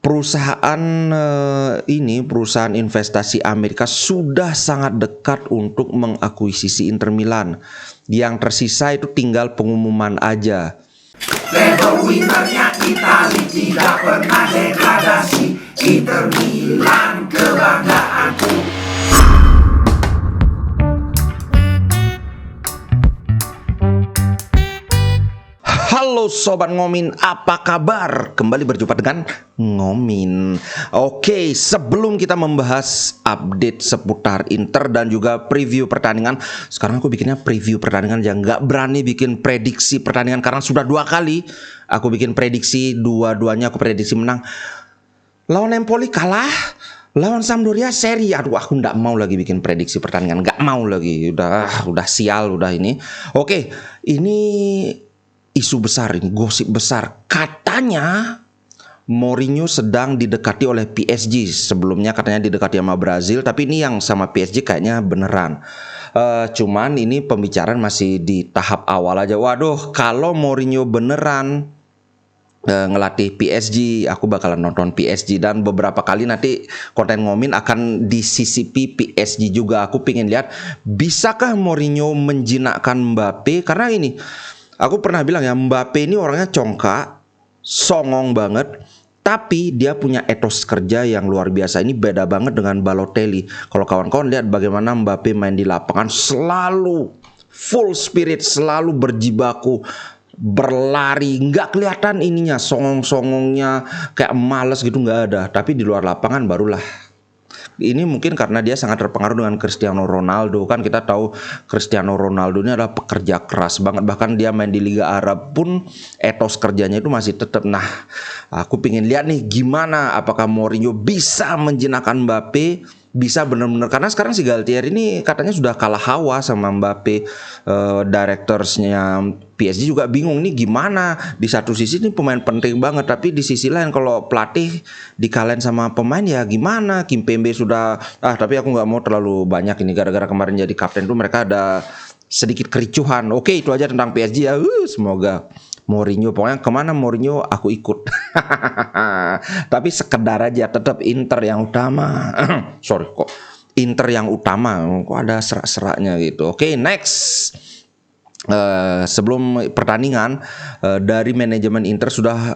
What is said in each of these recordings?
perusahaan perusahaan investasi Amerika sudah sangat dekat untuk mengakuisisi Inter Milan. Yang tersisa itu tinggal pengumuman aja. Level winnernya Itali tidak pernah degradasi. Inter Milan kebanggaanku. Halo Sobat Ngomin, apa kabar? Kembali berjumpa dengan Ngomin. Oke, sebelum kita membahas update seputar Inter dan juga preview pertandingan, sekarang aku bikinnya preview pertandingan aja, nggak berani bikin prediksi pertandingan karena sudah 2 kali aku bikin prediksi, dua-duanya aku prediksi menang. Lawan Empoli kalah, lawan Sampdoria seri. Aduh, aku nggak mau lagi bikin prediksi pertandingan, nggak mau lagi. Udah sial, udah ini. Oke, ini isu besar, ini gosip besar. Katanya Mourinho sedang didekati oleh PSG. Sebelumnya katanya didekati sama Brazil, tapi ini yang sama PSG kayaknya beneran. Cuman ini pembicaraan masih di tahap awal aja. Waduh, kalau Mourinho beneran ngelatih PSG, aku bakalan nonton PSG, dan beberapa kali nanti konten Ngomin akan disisipi PSG juga. Aku pengen lihat bisakah Mourinho menjinakkan Mbappe, karena ini aku pernah bilang ya, Mbappe ini orangnya congkak, songong banget, tapi dia punya etos kerja yang luar biasa. Ini beda banget dengan Balotelli. Kalau kawan-kawan lihat bagaimana Mbappe main di lapangan, selalu full spirit, selalu berjibaku, berlari, nggak kelihatan ininya songong-songongnya kayak males gitu, nggak ada. Tapi di luar lapangan barulah. Ini mungkin karena dia sangat terpengaruh dengan Cristiano Ronaldo. Kan kita tahu Cristiano Ronaldo ini adalah pekerja keras banget. Bahkan dia main di Liga Arab pun etos kerjanya itu masih tetap. Nah, aku pengen lihat nih gimana, apakah Mourinho bisa menjinakkan Mbappe, bisa benar-benar, karena sekarang si Galtier ini katanya sudah kalah hawa sama Mbappe. Directorsnya PSG juga bingung nih gimana. Di satu sisi ini pemain penting banget, tapi di sisi lain kalau pelatih dikalahin sama pemain ya gimana. Kimpembe sudah tapi aku nggak mau terlalu banyak ini, gara-gara kemarin jadi kapten tuh mereka ada sedikit kericuhan. Oke, itu aja tentang PSG ya. Semoga Mourinho, pokoknya kemana Mourinho aku ikut. Tapi sekedar aja, tetap Inter yang utama. Sorry, kok Inter yang utama, kok ada serak-seraknya gitu. Oke, next. Sebelum pertandingan, dari manajemen Inter sudah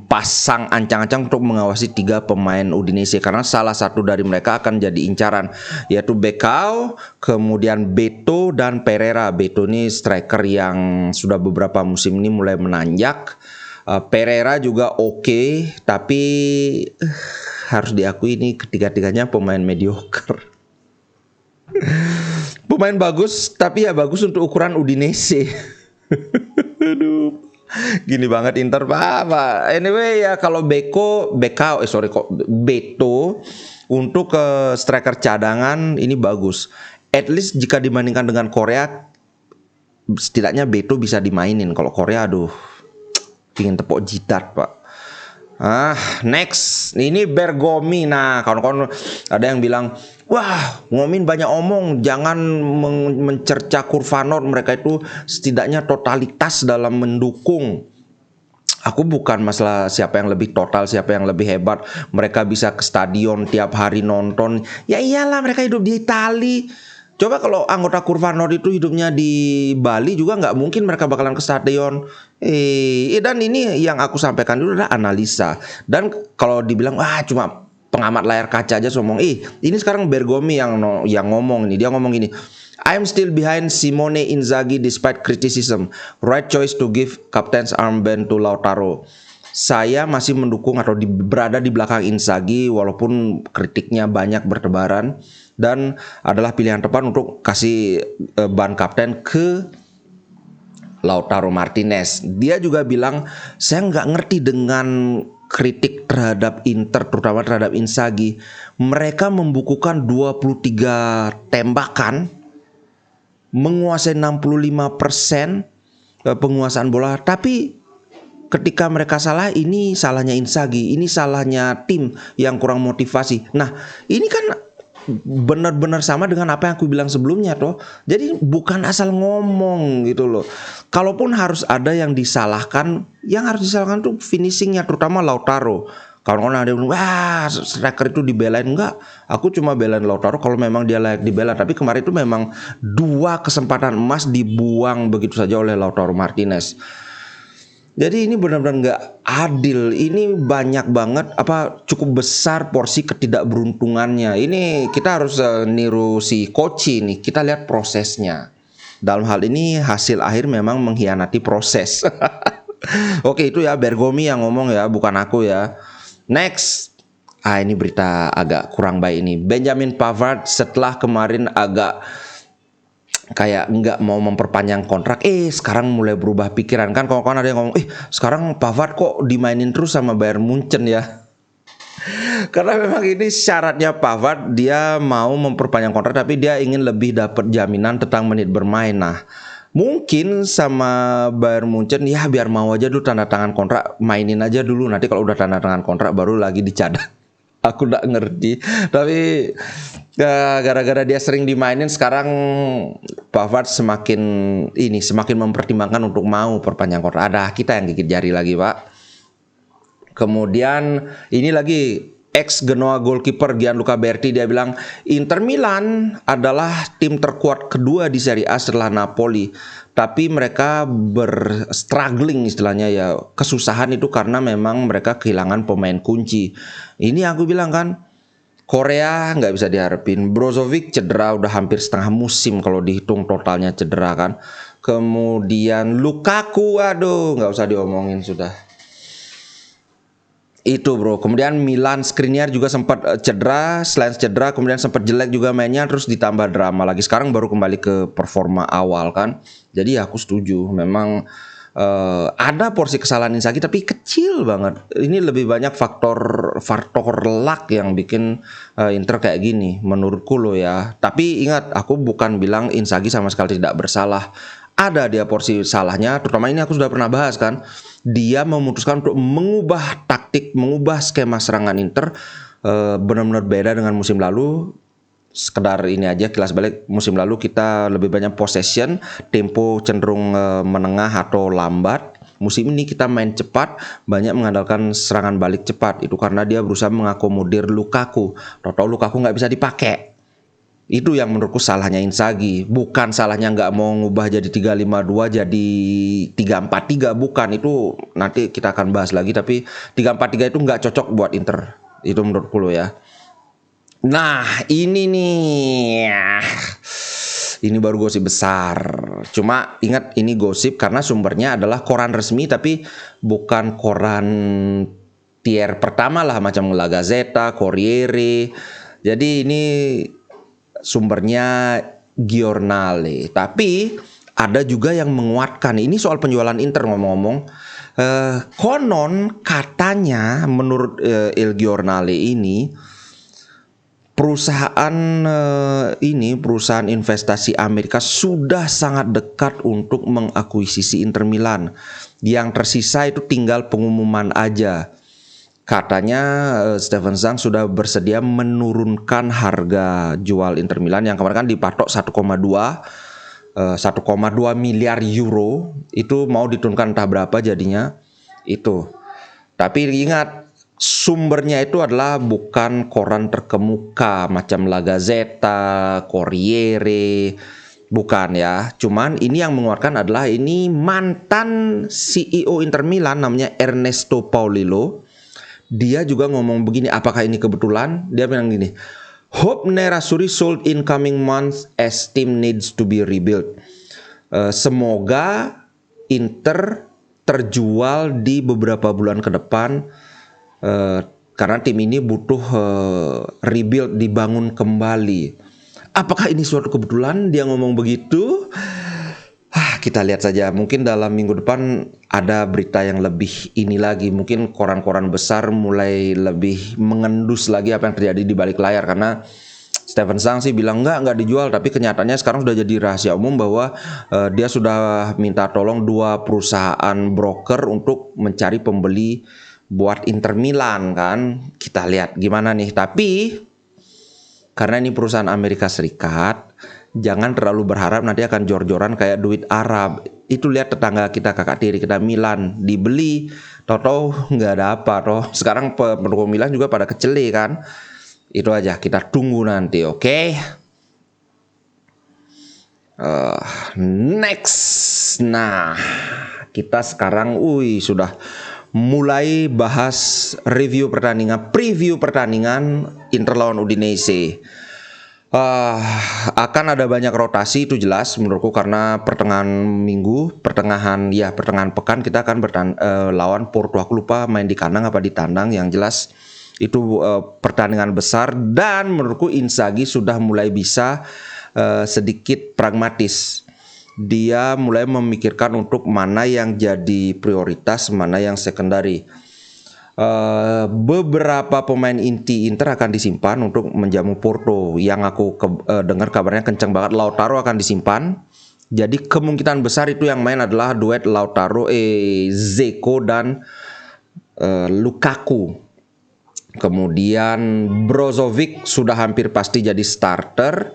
pasang ancang-ancang untuk mengawasi 3 pemain Udinese, karena salah satu dari mereka akan jadi incaran, yaitu Becao, kemudian Beto dan Pereira. Beto ini striker yang sudah beberapa musim ini mulai menanjak. Pereira juga oke, tapi harus diakui ini ketiga-tiganya pemain mediocre. Pemain bagus, tapi ya bagus untuk ukuran Udinese. Aduh, gini banget Inter, Pak. Anyway ya, kalau Beto untuk striker cadangan ini bagus. At least jika dibandingkan dengan Korea, setidaknya Beto bisa dimainin. Kalau Korea, aduh, pingin tepuk jidat, Pak. Next, ini Bergomi. Nah, kawan-kawan ada yang bilang, wah, Ngomin banyak omong, jangan mencerca Kurvanor. Mereka itu setidaknya totalitas dalam mendukung. Aku bukan masalah siapa yang lebih total, siapa yang lebih hebat. Mereka bisa ke stadion tiap hari nonton. Ya iyalah, mereka hidup di Itali. Coba kalau anggota Kurvanor itu hidupnya di Bali juga nggak mungkin mereka bakalan ke stadion. Dan ini yang aku sampaikan dulu adalah analisa. Dan kalau dibilang cuma pengamat layar kaca aja ngomong, ini sekarang Bergomi yang ngomong ini. Dia ngomong gini, I'm still behind Simone Inzaghi despite criticism. Right choice to give captain's armband to Lautaro. Saya masih mendukung atau berada di belakang Inzaghi walaupun kritiknya banyak bertebaran, dan adalah pilihan tepat untuk kasih ban kapten ke Lautaro Martinez. Dia juga bilang, saya nggak ngerti dengan kritik terhadap Inter, terutama terhadap Inzaghi. Mereka membukukan 23 tembakan, menguasai 65% penguasaan bola, tapi ketika mereka salah, ini salahnya Inzaghi, ini salahnya tim yang kurang motivasi. Nah, ini kan benar-benar sama dengan apa yang aku bilang sebelumnya toh. Jadi bukan asal ngomong gitu loh. Kalaupun harus ada yang disalahkan, yang harus disalahkan tuh finishingnya, terutama Lautaro. Kawan-kawan ada yang bilang, wah striker itu dibelain. Enggak, aku cuma belain Lautaro kalau memang dia layak dibela. Tapi kemarin itu memang 2 kesempatan emas dibuang begitu saja oleh Lautaro Martinez. Jadi ini benar-benar nggak adil. Ini banyak banget, cukup besar porsi ketidakberuntungannya. Ini kita harus niru si Koci nih. Kita lihat prosesnya. Dalam hal ini hasil akhir memang mengkhianati proses. Oke, itu ya Bergomi yang ngomong ya, bukan aku ya. Next, ini berita agak kurang baik ini. Benjamin Pavard setelah kemarin agak kayak nggak mau memperpanjang kontrak, sekarang mulai berubah pikiran. Kan kawan-kawan ada yang ngomong, sekarang Pavard kok dimainin terus sama Bayern Munchen ya. Karena memang ini syaratnya Pavard, dia mau memperpanjang kontrak tapi dia ingin lebih dapat jaminan tentang menit bermain. Nah, mungkin sama Bayern Munchen ya biar mau aja dulu tanda tangan kontrak, mainin aja dulu, nanti kalau udah tanda tangan kontrak baru lagi dicadang. Aku nggak ngerti, tapi gara-gara dia sering dimainin sekarang Pavard semakin mempertimbangkan untuk mau perpanjang kontrak. Ada kita yang gigit jari lagi, Pak. Kemudian ini lagi ex Genoa goalkeeper Gianluca Berti, dia bilang Inter Milan adalah tim terkuat kedua di Serie A setelah Napoli. Tapi mereka struggling istilahnya ya, kesusahan itu karena memang mereka kehilangan pemain kunci. Ini aku bilang kan, Korea nggak bisa diharapin. Brozovic cedera udah hampir setengah musim kalau dihitung totalnya cedera kan. Kemudian Lukaku, aduh nggak usah diomongin sudah. Itu bro. Kemudian Milan Skriniar juga sempat cedera. Selain cedera kemudian sempat jelek juga mainnya, terus ditambah drama lagi. Sekarang baru kembali ke performa awal kan. Jadi aku setuju, memang ada porsi kesalahan Inzaghi tapi kecil banget. Ini lebih banyak faktor luck yang bikin Inter kayak gini menurutku loh ya. Tapi ingat, aku bukan bilang Inzaghi sama sekali tidak bersalah. Ada dia porsi salahnya, terutama ini aku sudah pernah bahas kan. Dia memutuskan untuk mengubah taktik, mengubah skema serangan Inter, benar-benar beda dengan musim lalu. Sekedar ini aja kilas balik, musim lalu kita lebih banyak possession, tempo cenderung menengah atau lambat. Musim ini kita main cepat, banyak mengandalkan serangan balik cepat. Itu karena dia berusaha mengakomodir Lukaku. Tahu-tahu Lukaku nggak bisa dipakai. Itu yang menurutku salahnya Inzaghi. Bukan salahnya nggak mau ngubah jadi 3-5-2 jadi 3-4-3, bukan. Itu nanti kita akan bahas lagi. Tapi 3-4-3 itu nggak cocok buat Inter. Itu menurutku loh ya. Nah ini nih, ini baru gosip besar. Cuma ingat ini gosip karena sumbernya adalah koran resmi, tapi bukan koran tier pertama lah macam La Gazzetta, Corriere. Jadi ini sumbernya Giornale. Tapi ada juga yang menguatkan. Ini soal penjualan Inter ngomong-ngomong. Konon katanya menurut Il Giornale ini perusahaan perusahaan investasi Amerika sudah sangat dekat untuk mengakuisisi Inter Milan. Yang tersisa itu tinggal pengumuman aja. Katanya Steven Zhang sudah bersedia menurunkan harga jual Inter Milan yang kemarin kan dipatok 1,2 miliar euro. Itu mau diturunkan entah berapa jadinya itu. Tapi ingat, sumbernya itu adalah bukan koran terkemuka macam La Gazzetta, Corriere, bukan ya. Cuman ini yang mengeluarkan adalah ini mantan CEO Inter Milan namanya Ernesto Paolillo. Dia juga ngomong begini, apakah ini kebetulan? Dia bilang gini, hope Nerazzurri sold in coming months as team needs to be rebuilt. Semoga Inter terjual di beberapa bulan ke depan karena tim ini butuh rebuild, dibangun kembali. Apakah ini suatu kebetulan dia ngomong begitu? Kita lihat saja, mungkin dalam minggu depan ada berita yang lebih ini lagi. Mungkin koran-koran besar mulai lebih mengendus lagi apa yang terjadi di balik layar. Karena Steven Zhang sih bilang nggak dijual, tapi kenyataannya sekarang sudah jadi rahasia umum bahwa dia sudah minta tolong 2 perusahaan broker untuk mencari pembeli buat Inter Milan kan. Kita lihat gimana nih. Tapi karena ini perusahaan Amerika Serikat, jangan terlalu berharap nanti akan jor-joran kayak duit Arab. Itu lihat tetangga kita, kakak tiri kita Milan, dibeli Tahu-tahu nggak ada apa toh. Sekarang pendukung Milan juga pada kecele kan. Itu aja, kita tunggu nanti, oke? Next. Nah, kita sekarang sudah mulai bahas preview pertandingan Inter lawan Udinese. Akan ada banyak rotasi, itu jelas menurutku, karena pertengahan pekan kita akan lawan Porto. Aku lupa main di kandang apa di tandang, yang jelas itu pertandingan besar, dan menurutku Inzaghi sudah mulai bisa sedikit pragmatis. Dia mulai memikirkan untuk mana yang jadi prioritas, mana yang sekundari. Beberapa pemain inti Inter akan disimpan untuk menjamu Porto. Yang aku dengar kabarnya kencang banget, Lautaro akan disimpan. Jadi kemungkinan besar itu yang main adalah duet Lautaro, Dzeko dan Lukaku. Kemudian Brozovic sudah hampir pasti jadi starter.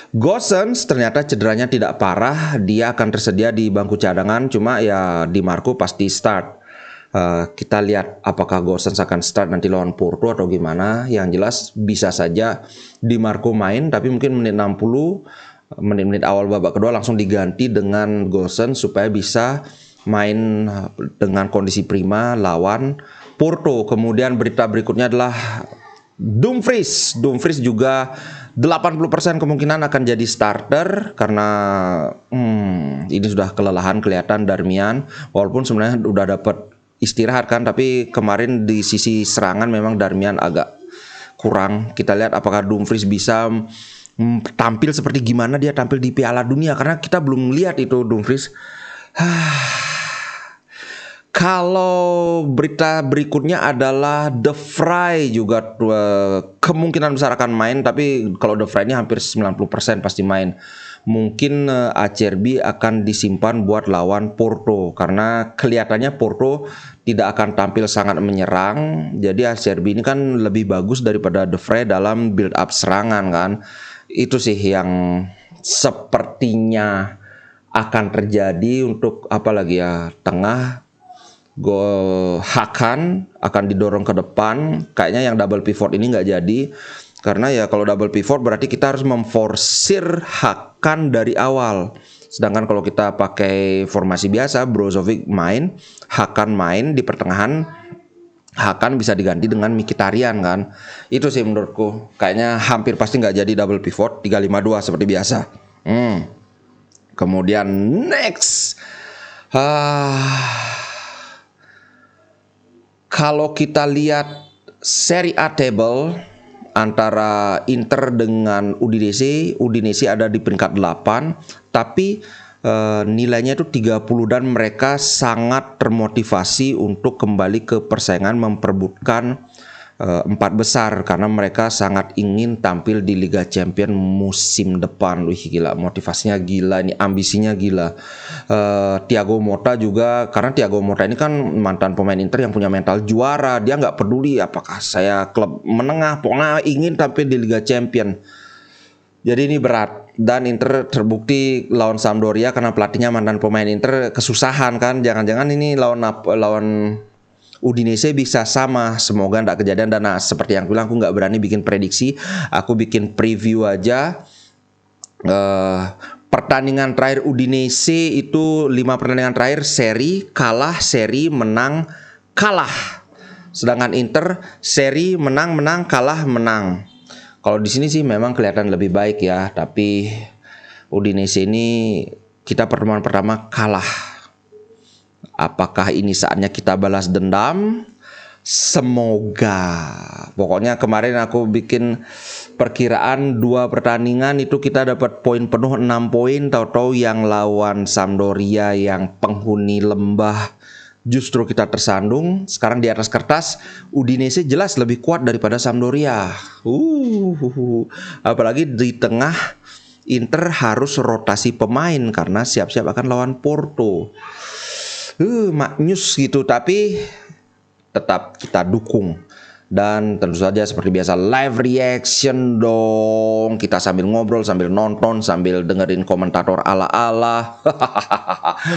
Gosens ternyata cederanya tidak parah, dia akan tersedia di bangku cadangan, cuma ya Di Marco pasti start. Kita lihat apakah Gosens akan start nanti lawan Porto atau gimana. Yang jelas bisa saja Di Marco main, tapi mungkin menit 60, menit-menit awal babak kedua langsung diganti dengan Gosens supaya bisa main dengan kondisi prima lawan Porto. Kemudian berita berikutnya adalah Dumfries juga 80% kemungkinan akan jadi starter, karena ini sudah kelelahan kelihatan Darmian, walaupun sebenarnya udah dapat istirahat kan, tapi kemarin di sisi serangan memang Darmian agak kurang. Kita lihat apakah Dumfries bisa tampil seperti gimana dia tampil di Piala Dunia, karena kita belum lihat itu Dumfries. Kalau berita berikutnya adalah De Vrij juga kemungkinan besar akan main, tapi kalau De Vrij ini hampir 90% pasti main. Mungkin Acerbi akan disimpan buat lawan Porto, karena kelihatannya Porto tidak akan tampil sangat menyerang. Jadi Acerbi ini kan lebih bagus daripada De Vrij dalam build up serangan kan. Itu sih yang sepertinya akan terjadi. Untuk apalagi ya, tengah Hakan akan didorong ke depan. Kayaknya yang double pivot ini nggak jadi, karena ya kalau double pivot berarti kita harus memforsir Hakan dari awal. Sedangkan kalau kita pakai formasi biasa, Brozovic main, Hakan main di pertengahan, Hakan bisa diganti dengan Mkhitaryan kan. Itu sih menurutku, kayaknya hampir pasti nggak jadi double pivot, 3-5-2 seperti biasa. Kemudian next, kalau kita lihat Serie A table antara Inter dengan Udinese ada di peringkat 8, tapi nilainya itu 30, dan mereka sangat termotivasi untuk kembali ke persaingan memperebutkan 4 besar, karena mereka sangat ingin tampil di Liga Champions musim depan. Gila, motivasinya gila, ini ambisinya gila. Thiago Motta juga, karena Thiago Motta ini kan mantan pemain Inter yang punya mental juara. Dia nggak peduli apakah saya klub menengah, pokoknya ingin tampil di Liga Champions. Jadi ini berat, dan Inter terbukti lawan Sampdoria karena pelatihnya mantan pemain Inter kesusahan kan. Jangan-jangan ini lawan Udinese bisa sama, semoga tidak kejadian. Dan seperti yang bilang, aku nggak berani bikin prediksi, aku bikin preview aja. Pertandingan terakhir Udinese itu 5 pertandingan terakhir seri kalah, seri menang, kalah. Sedangkan Inter seri menang, kalah, menang. Kalau di sini sih memang kelihatan lebih baik ya, tapi Udinese ini kita pertemuan pertama kalah. Apakah ini saatnya kita balas dendam? Semoga. Pokoknya kemarin aku bikin perkiraan 2 pertandingan itu kita dapat poin penuh 6 poin. Tahu-tahu yang lawan Sampdoria yang penghuni lembah justru kita tersandung. Sekarang di atas kertas Udinese jelas lebih kuat daripada Sampdoria. Apalagi di tengah Inter harus rotasi pemain karena siap-siap akan lawan Porto. Maknyus gitu, tapi tetap kita dukung. Dan tentu saja seperti biasa live reaction dong. Kita sambil ngobrol, sambil nonton, sambil dengerin komentator ala-ala.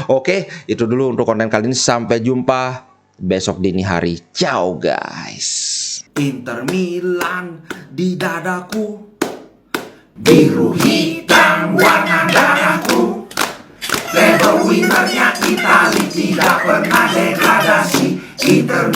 Oke, itu dulu untuk konten kali ini. Sampai jumpa. besok dini hari. Ciao guys. Inter Milan di dadaku, biru hitam warna darahku. Treble winnernya Itali, tidak pernah degradasi. Inter